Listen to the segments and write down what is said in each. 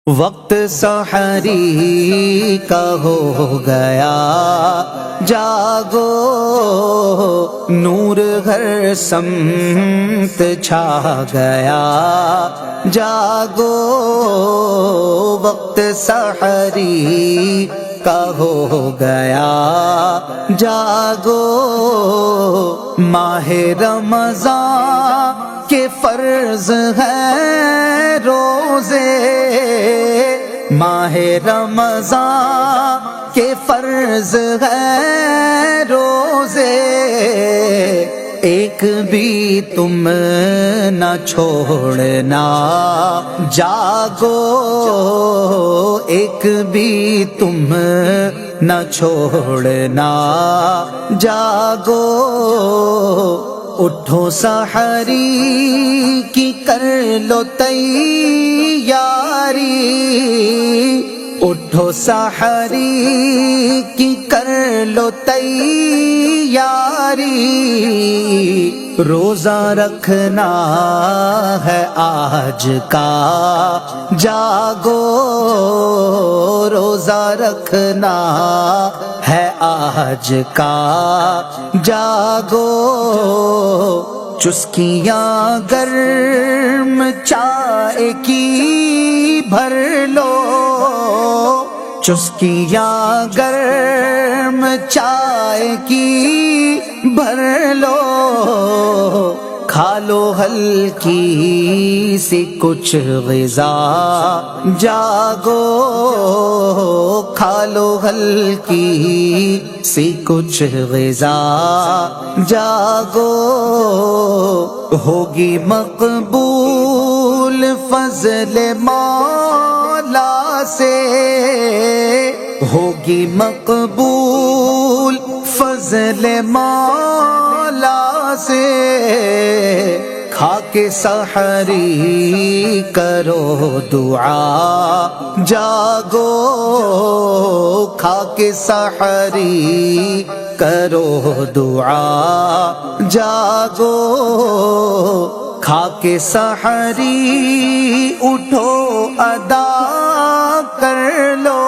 وقت سحری کا ہو گیا، جاگو نور ہر سمت چھا گیا، جاگو وقت سحری کا ہو گیا، جاگو ماہ رمضان کے فرض ہیں روزے، ماہ رمضان کے فرض ہیں روزے، ایک بھی تم نہ چھوڑنا، جاگو ایک بھی تم نہ چھوڑنا، جاگو اٹھو سحری کی کر لو تیاری، اٹھو سحری کی کر لو تیاری، روزہ رکھنا ہے آج کا، جاگو روزہ رکھنا ہے آج کا، جاگو چسکیاں گرم چائے کی بھر لو، چسکیاں گرم چائے کی بھر لو، کھا لو ہلکی سی کچھ غذا، جاگو کھا لو ہلکی سی کچھ غذا، جاگو ہوگی مقبول فضل مولا سے، ہوگی مقبول فضل مولا سے، کھا کے سحری کرو دعا، جاگو کھا کے سحری کرو دعا، جاگو کھا کے سحری اٹھو ادا کر لو،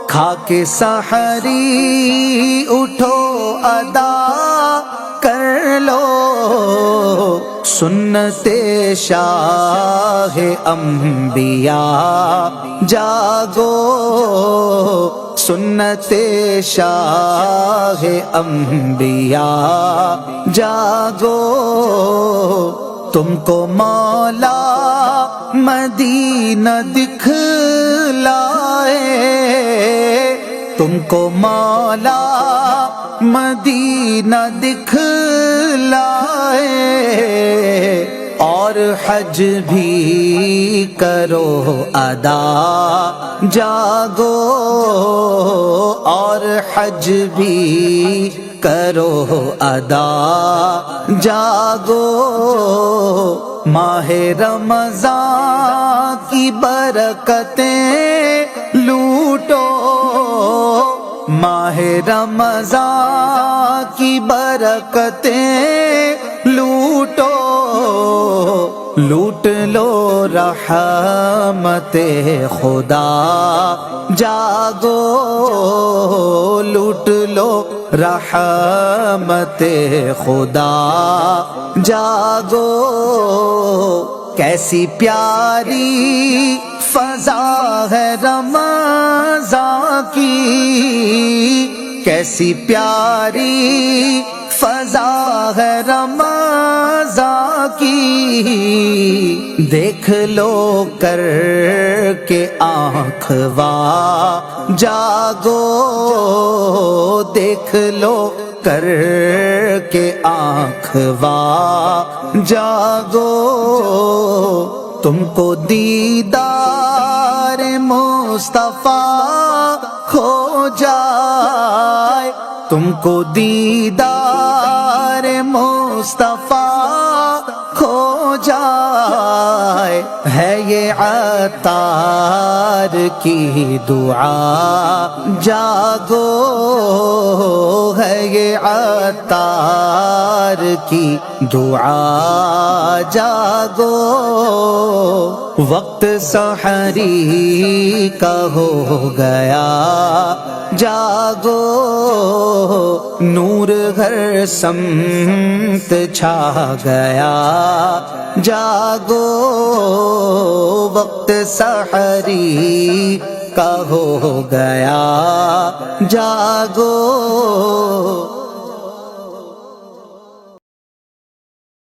کھا کے سحری اٹھو ادا کر لو، سنت شاہ انبیاء، جاگو سنت شاہ انبیاء، جاگو تم کو مولا مدینہ دکھلائے، تم کو مولا مدینہ دکھلائے، اور حج بھی کرو ادا، جاگو اور حج بھی کرو ادا، جاگو ماہ رمضان کی برکتیں لوٹو، ماہ رمضان کی برکتیں لوٹو، لوٹ لو رحمت خدا، جاگو لوٹ لو رحمت خدا، جاگو کیسی پیاری فضا ہے رمضان کی، کیسی پیاری فضا ہے رمضان کی، دیکھ لو کر کے آنکھ وا، جاگو دیکھ لو کر کے آنکھ وا، جاگو تم کو دیدار مصطفیٰ ہو جائے، تم کو دیدار مصطفیٰ ہو جائے، ہے یہ عطار کی دعا، جاگو ہے یہ عطار کی دعا، جاگو وقت سحری کا ہو گیا جاگو، نور ہر سمت چھا گیا جاگو، وقت سحری کا ہو گیا جاگو۔